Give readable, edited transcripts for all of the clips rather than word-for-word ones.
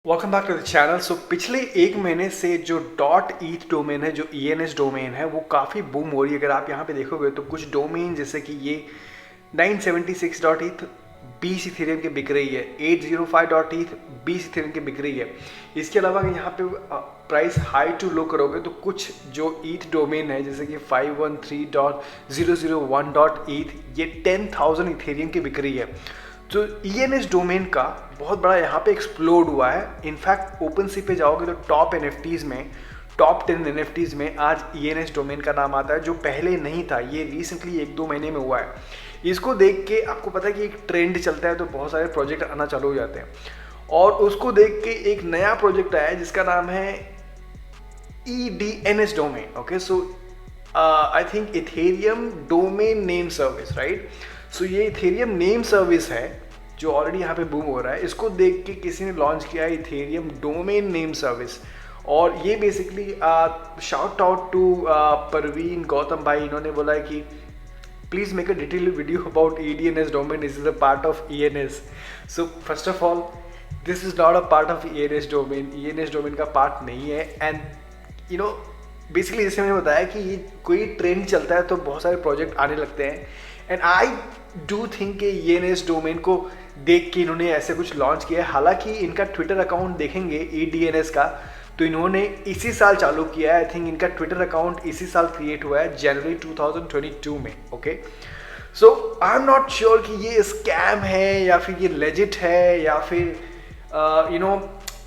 Welcome back to the channel. So पिछले एक महीने से जो डॉट ईथ डोमेन है, जो ENS डोमेन है, वो काफ़ी बूम हो रही है। अगर आप यहाँ पे देखोगे तो कुछ डोमेन जैसे कि ये 976 डॉट ईथ 20 इथेरियम के बिक रही है, 805 डॉट ईथ 20 इथेरियम के बिक रही है। इसके अलावा अगर यहाँ पे प्राइस हाई टू लो करोगे तो कुछ जो ईथ डोमेन है जैसे कि 513.001 डॉट ईथ ये 10,000 इथेरियम की बिक रही है। तो ENS डोमेन का बहुत बड़ा यहाँ पे एक्सप्लोड हुआ है। इनफैक्ट ओपन सी पे जाओगे तो टॉप NFTs में, टॉप 10 NFTs में आज ENS डोमेन का नाम आता है, जो पहले नहीं था। ये रिसेंटली 1-2 महीने में हुआ है। इसको देख के आपको पता है कि एक ट्रेंड चलता है तो बहुत सारे प्रोजेक्ट आना चालू हो जाते हैं, और उसको देख के एक नया प्रोजेक्ट आया है जिसका नाम है EDNS domain. Okay, so I think Ethereum domain name service, right. So ये इथेरियम नेम सर्विस है जो ऑलरेडी यहाँ पे बूम हो रहा है। इसको देख के किसी ने लॉन्च किया है इथेरियम डोमेन नेम सर्विस, और ये basically shout out to Parveen Gautam भाई। इन्होंने बोला है कि please make a detail video about EDNS domain, this is a part of ENS। So first of all this is not a part of ENS domain, ENS domain का part नहीं है। And you know basically जैसे मैंने बताया कि ये कोई trend चलता है तो बहुत सारे प्रोजेक्ट आने लगते हैं, एंड आई डू थिंक कि ENS डोमेन को देख के इन्होंने ऐसे कुछ लॉन्च किया है। हालांकि इनका ट्विटर अकाउंट देखेंगे EDNS का तो इन्होंने इसी साल चालू किया है। आई थिंक इनका ट्विटर अकाउंट इसी साल क्रिएट हुआ है, जनवरी 2022 में। Okay, so I am not sure कि ये स्कैम है या फिर ये लेजिट है या फिर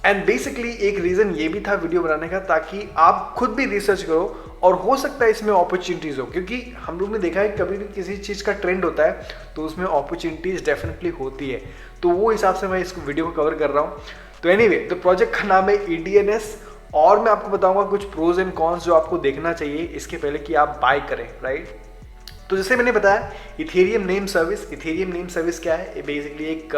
एंड बेसिकली एक रीज़न ये भी था वीडियो बनाने का ताकि आप खुद भी रिसर्च करो, और हो सकता है इसमें अपॉर्चुनिटीज़ हो, क्योंकि हम लोग ने देखा है कभी भी किसी चीज़ का ट्रेंड होता है तो उसमें अपॉर्चुनिटीज़ डेफिनेटली होती है। तो वो हिसाब से मैं इस वीडियो को कवर कर रहा हूँ। तो एनीवे, तो प्रोजेक्ट का नाम है EDNS, और मैं आपको बताऊंगा कुछ प्रोज एंड कॉन्स जो आपको देखना चाहिए इसके पहले कि आप बाय करें, राइट। तो जैसे मैंने बताया Ethereum name service, Ethereum name service क्या है? बेसिकली एक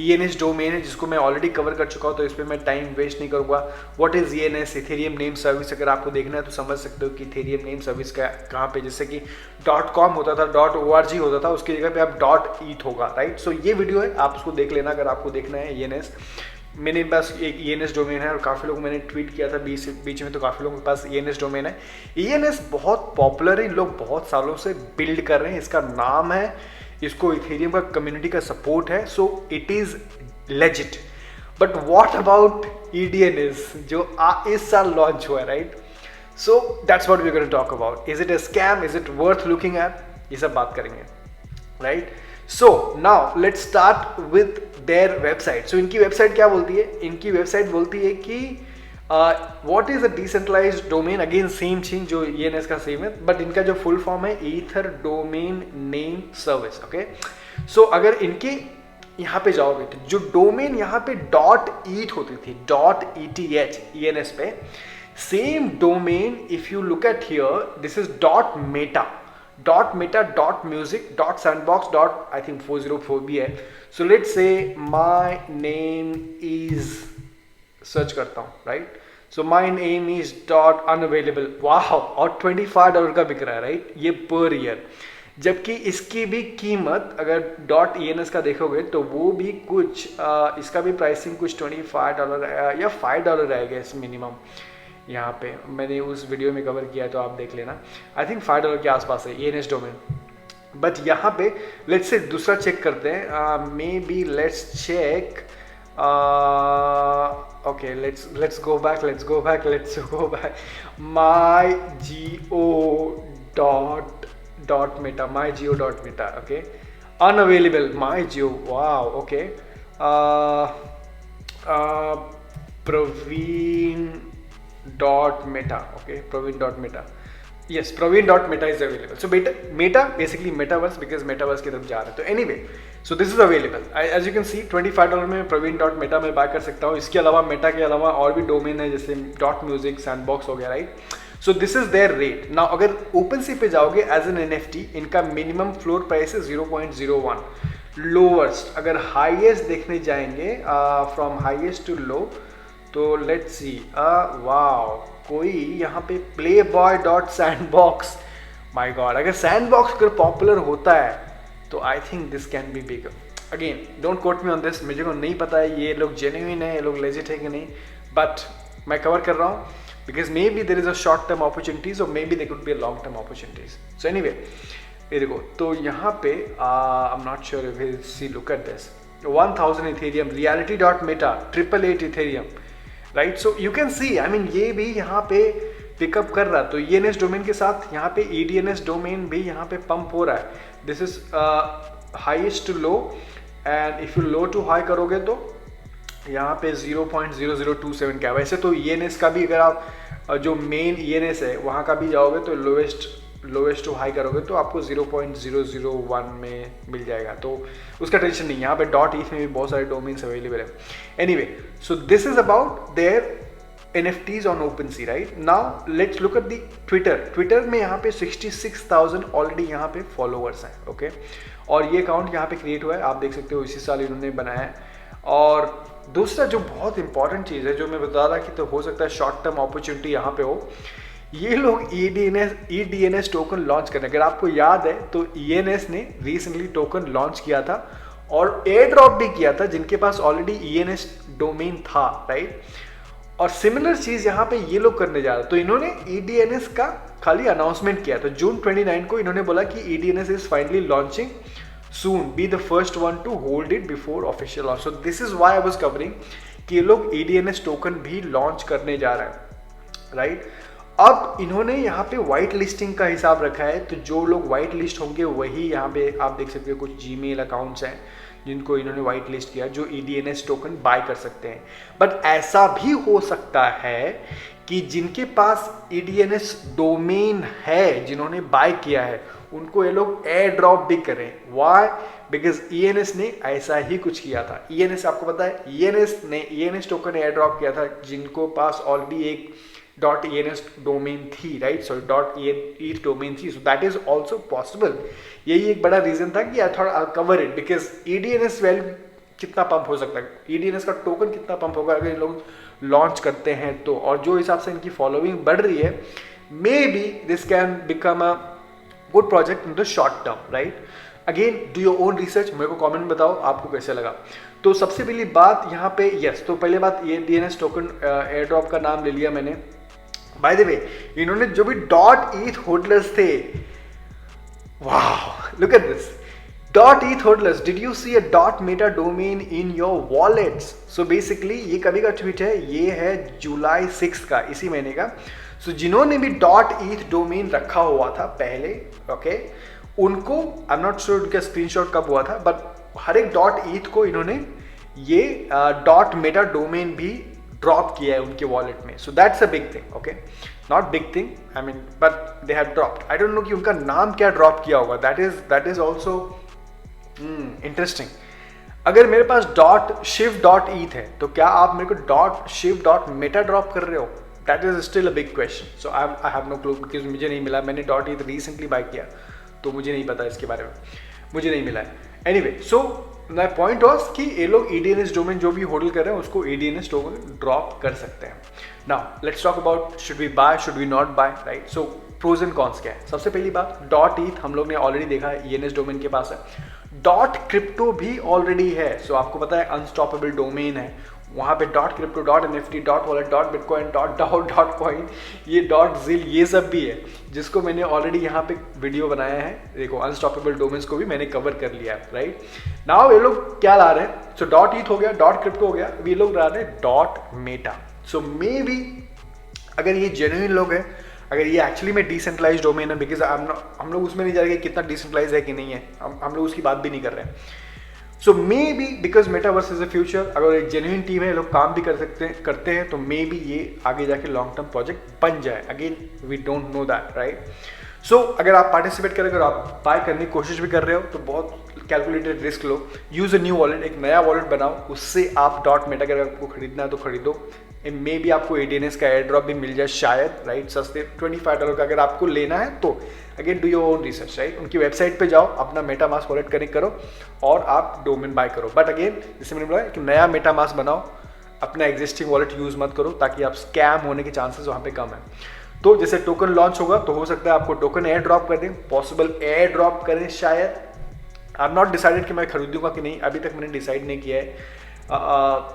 ENS डोमेन है जिसको मैं ऑलरेडी कवर कर चुका हूँ, तो इस पर मैं टाइम वेस्ट नहीं करूँगा। What is ENS, Ethereum name service? अगर आपको देखना है तो समझ सकते हो कि इथेरियम नेम सर्विस का कहाँ पे, जैसे कि .com होता था, .org होता था, उसकी जगह पे आप .eth होगा, राइट। सो ये वीडियो है, आप उसको देख लेना अगर आपको देखना है ENS। मेरे पास एक ENS डोमेन है और काफ़ी लोग मैंने ट्वीट किया था बीच में, तो काफ़ी लोगों के पास ENS डोमेन है। ENS बहुत पॉपुलर है, लोग बहुत सालों से बिल्ड कर रहे हैं, इसका नाम है, इसको इथेरियम का कम्युनिटी का सपोर्ट है, so it is legit. But what about EDNS जो इस साल लॉन्च हुआ है, right. So that's what we are going to talk about. Is it a scam, is it worth looking at, ये सब बात करेंगे, right. So now let's start with their website. So इनकी वेबसाइट क्या बोलती है? इनकी वेबसाइट बोलती है कि what is a decentralised domain. Again same चीज जो ENS का सेम है, बट इनका जो फुल फॉर्म है ether domain name service. Okay, so अगर इनके यहाँ पे जाओगे तो जो डोमेन यहाँ पे .eth होती थी, .eth ENS पे, same domain if you look at here, this is .meta, .music, .sandbox, I think 404 भी है। So let's say my name is, search करता हूँ, right. So my name is .unavailable, वाह, और $25 का बिक रहा है, राइट, ये पर ईयर। जबकि इसकी भी कीमत अगर .ENS का देखोगे तो वो भी कुछ इसका भी प्राइसिंग कुछ $25 या $5 रहेगा इस मिनिमम। यहाँ पे मैंने उस वीडियो में कवर किया है तो आप देख लेना, आई थिंक $5 के आसपास है ENS डोमेन। बट यहाँ पे लेट्स से दूसरा चेक करते हैं, maybe let's check, okay, let's go back my Jio dot meta, okay, unavailable my Jio, wow, okay, Praveen.meta, okay, Praveen.meta, yes, Praveen.meta is available. So meta basically metaverse, because metaverse की तरफ जा रहे हैं। तो anyway, so this is available. As you can see $25 में Praveen.meta में bye कर सकता हूँ। इसके अलावा मेटा के अलावा और भी डोमेन है जैसे .music, sandbox हो गया, right. So this is there rate. Now अगर ओपन सी पे जाओगे एज एन NFT, इनका मिनिमम फ्लोर प्राइस है 0.01, लोवेस्ट। अगर हाईएस्ट देखने जाएंगे फ्रॉम हाईएस्ट टू लो, तो लेट्स सी, वाओ, कोई यहाँ पे playboy.sandbox, माय गॉड, अगर सैंडबॉक्स अगर पॉपुलर होता है तो I think this can be big. Again don't quote me on this, मुझे को नहीं पता है ये लोग जेन्युइन है, ये लोग लेजिट है कि नहीं, बट मैं कवर कर रहा हूँ because may be there is a short term opportunities और may be they could be a long term opportunities. So anyway ये देखो, तो यहाँ पे I am not sure if you see, look at this 1000 Ethereum, reality.meta, 888 Ethereum, right. So you can see, I mean ये भी यहाँ पे pickup कर रहा है. तो ENS डोमेन के साथ यहाँ पे EDNS डोमेन भी यहाँ पे पंप हो रहा है. This is highest to low, and if you low to high करोगे तो यहाँ पे 0.0027 क्या. वैसे तो ENS का भी अगर आप जो मेन ENS है वहाँ का भी जाओगे तो लोएस्ट टू हाई करोगे तो आपको 0.001 में मिल जाएगा. तो उसका टेंशन नहीं. यहाँ पे .eth में भी बहुत सारे डोमेन्स अवेलेबल है. Anyway, so this is about their NFTs on OpenSea, right? Now let's look at the Twitter. Twitter में यहाँ पे 66,000 ऑलरेडी यहाँ पे फॉलोअर्स हैं, ओके. और ये अकाउंट यहाँ पे क्रिएट हुआ है, आप देख सकते हो इसी साल इन्होंने बनाया है. और दूसरा जो बहुत इंपॉर्टेंट चीज़ है जो मैं बता रहा कि तो हो सकता है शॉर्ट टर्म अपॉर्चुनिटी यहाँ पे हो, ये लोग EDNS टोकन लॉन्च करने. अगर आपको याद है तो ENS ने रिसेंटली टोकन लॉन्च किया था और एयर ड्रॉप भी किया था जिनके पास ऑलरेडी ENS डोमेन था, राइट. और सिमिलर चीज यहाँ पे ये लोग करने जा रहे. तो इन्होंने EDNS का खाली अनाउंसमेंट किया. तो जून 29 को इन्होंने बोला कि EDNS is finally launching soon, be the first one two hold it before official launch. So this is why I was covering कि ये लोग EDNS टोकन भी लॉन्च करने जा रहे हैं, राइट. अब इन्होंने यहाँ पे व्हाइट लिस्टिंग का हिसाब रखा है. तो जो लोग व्हाइट लिस्ट होंगे वही यहाँ पे आप देख सकते हो कुछ Gmail अकाउंट्स हैं जिनको इन्होंने व्हाइट लिस्ट किया जो EDNS टोकन बाय कर सकते हैं. बट ऐसा भी हो सकता है कि जिनके पास EDNS डोमेन है, जिन्होंने बाय किया है, उनको ये लोग एयर ड्रॉप भी करें. वाई? बिकॉज ENS ने ऐसा ही कुछ किया था. ENS आपको पता है, ENS ने ENS टोकन एयर ड्रॉप किया था जिनको पास ऑलरेडी एक .ENS डोमेन थी, राइट. सॉरी .ETH डोमेन थी. So that is also possible. यही एक बड़ा रीजन था कि I thought I cover it because EDNS value कितना पंप हो सकता है, EDNS का टोकन कितना पंप होगा अगर ये लोग लॉन्च करते हैं तो. और जो हिसाब से इनकी फॉलोइंग बढ़ रही है, may be this can become a good project in the short term, right. Again do your own research, मेरे को कमेंट में बताओ आपको कैसे लगा. तो सबसे पहली बात यहाँ पे यस, तो पहले बात ये EDNS टोकन एयर ड्रॉप का नाम ले लिया मैंने. बाय द वे, इन्होंने जो भी .ETH होल्डर्स थे, वाह look at this, .ETH holders, did you see a .meta domain in your wallets. So basically ये कभी का ट्वीट है, ये है जुलाई 6 का, इसी महीने का. सो जिन्होंने भी .ETH डोमेन रखा हुआ था पहले, ओके, उनको आई एम नॉट श्योर उनका स्क्रीनशॉट कब हुआ था, बट हर एक .ETH को इन्होंने ये .meta डोमेन भी ड्रॉप किया है उनके वॉलेट में. So that's a big thing, okay, not big thing, I mean, but they have dropped. I don't know कि उनका नाम क्या ड्रॉप किया होगा. That is also interesting. अगर मेरे पास .shiv.eth है तो क्या आप मेरे को .shiv.meta ड्रॉप कर रहे हो? That is still a big question. So I have no clue because मुझे नहीं मिला. मैंने .eth रिसेंटली बाय किया तो मुझे नहीं पता इसके बारे में, मुझे नहीं मिला है. Anyway, so my point was कि ये लोग EDNS डोमेन जो भी होल्ड कर रहे हैं उसको EDNS टोकन ड्रॉप कर सकते हैं. Now let's talk about should we buy, should we not buy, right. So pros and cons क्या है. सबसे पहली बात, .ETH हम लोग ने ऑलरेडी देखा है, ENS डोमेन के पास है. .crypto भी ऑलरेडी है. सो आपको पता है अनस्टॉपेबल डोमेन है, वहाँ पे .crypto, .NFT, .wallet, .bitcoin, .coin, ये .zil, ये सब भी है जिसको मैंने ऑलरेडी यहाँ पे वीडियो बनाया है. देखो अनस्टॉपेबल डोमेन्स को भी मैंने कवर कर लिया है, राइट. नाउ ये लोग क्या ला रहे हैं, सो .ETH हो गया, .crypto हो गया, ये लोग ला रहे हैं .meta. सो मे बी अगर ये जेन्युइन लोग हैं, अगर ये एक्चुअली में डिसेंट्रलाइज डोमेन है, बिकॉज हम लोग उसमें नहीं जा रहे कि कितना डिसेंट्रलाइज है कि नहीं है, हम लोग उसकी बात भी नहीं कर रहे हैं. So may be because metaverse is a future, अगर एक जेन्युइन टीम है, लोग काम भी करते हैं तो मे बी ये आगे जाके लॉन्ग टर्म प्रोजेक्ट बन जाए. Again we don't know that, right. So अगर आप पार्टिसिपेट करें, अगर आप बाय करने की कोशिश भी कर रहे हो तो बहुत calculated risk low. Use a new wallet, एक नया वॉलेट बनाओ, उससे आप .meta अगर आपको खरीदना है तो खरीदो. मे बी आपको EDNS का एयर ड्रॉप भी मिल जाए शायद, राइट, सस्ते $25 का अगर आपको लेना है तो. Again do your own research, right. उनकी वेबसाइट पे जाओ, अपना MetaMask वॉलेट कनेक्ट करो और आप डोमेन बाय करो. बट अगेन जैसे मैंने बोला कि नया MetaMask बनाओ, अपना एग्जिस्टिंग वॉलेट यूज मत करो ताकि आप स्कैम होने के चांसेस वहाँ पे कम है. तो जैसे टोकन लॉन्च होगा तो हो सकता है आपको टोकन एयर ड्रॉप कर दें, पॉसिबल एयर ड्रॉप करें शायद, आई एम नॉट डिसाइडेड कि मैं खरीदूंगा कि नहीं, अभी तक मैंने डिसाइड नहीं किया है.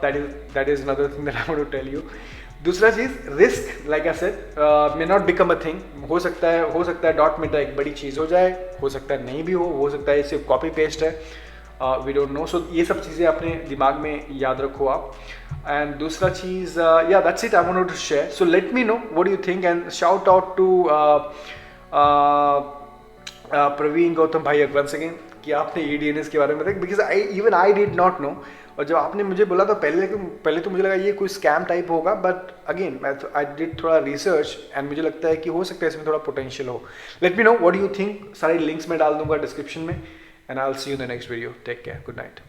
That is another thing that I want to tell you. दूसरा चीज़, risk like I said may not become a thing. हो सकता है डॉट मेटा एक बड़ी चीज़ हो जाए, हो सकता है नहीं भी हो सकता है सिर्फ कॉपी पेस्ट है, वी डोंट नो. सो ये सब चीज़ें अपने दिमाग में याद रखो आप. एंड दूसरा चीज़, या that's it I want to share. So let me know what you think and shout out to Praveen Gautam भाई वंस अगेन कि आपने EDNS के बारे में बताया, because I did not know. और जब आपने मुझे बोला तो पहले तो मुझे लगा ये कोई स्कैम टाइप होगा, बट अगेन आई डिड थोड़ा रिसर्च एंड मुझे लगता है कि हो सकता है इसमें थोड़ा पोटेंशियल हो. Let me know what you think. सारे लिंक्स मैं डाल दूंगा डिस्क्रिप्शन में. And I will see you in the next video. Take care. Good night.